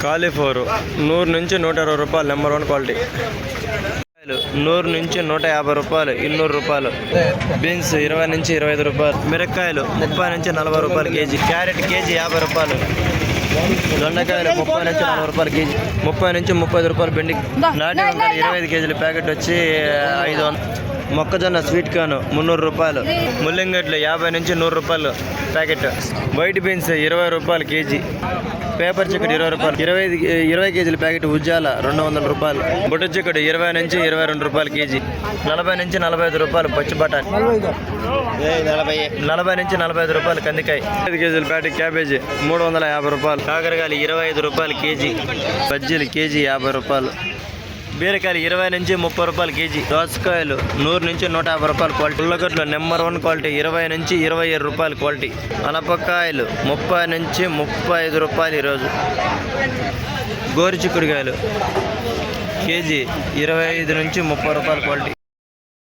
Cauliflower 100 నుంచి 120 రూపాయలు, number 1 quality. 100 నుంచి 150 రూపాయలు, 200 రూపాయలు. బీన్స్ 20 నుంచి 25 రూపాయలు. మిరపకాయలు 30 నుంచి 40 రూపాయలు కేజీ. క్యారెట్ కేజీ 50 రూపాయలు. దొండకాయలు 30 నుంచి 40 రూపాయలు కేజీ. 30 నుంచి 35 రూపాయలు బెండి. నాటి వంకాయలు 25 కేజీల ప్యాకెట్ వచ్చి 500. మొక్కజొన్న స్వీట్ కార్న్ 300 రూపాయలు. ముల్లింగడ్లు 50 నుంచి 100 రూపాయలు ప్యాకెట్. వైట్ బీన్స్ 20 రూపాయలు కేజీ. పేపర్ చికెన్ 20 రూపాయలు. 20 కేజీల ప్యాకెట్ ఉజ్జాల 200 రూపాయలు. బుట్ట చికెన్ 20 నుంచి 22 రూపాయలు కేజీ. 40 నుంచి 45 రూపాయలు పచ్చి బఠానీ. 40 నుంచి 45 రూపాయలు కందికాయ. 5 కేజీల ప్యాకెట్ క్యాబేజీ 350 రూపాయలు. కాకరకాయలు 25 రూపాయలు కేజీ. బజ్జీలు కేజీ 50 రూపాయలు. బీరకాయలు 20 నుంచి 30 రూపాయలు కేజీ. దోసకాయలు 100 నుంచి 150 రూపాయలు క్వాలిటీ. ఉల్లగడ్డలు నెంబర్ 1 క్వాలిటీ 20 నుంచి 27 రూపాయలు క్వాలిటీ. అనపకాయలు 30 నుంచి 35 రూపాయలు ఈరోజు. గోరు చిక్కుడుకాయలు కేజీ 25 నుంచి 30 రూపాయలు క్వాలిటీ.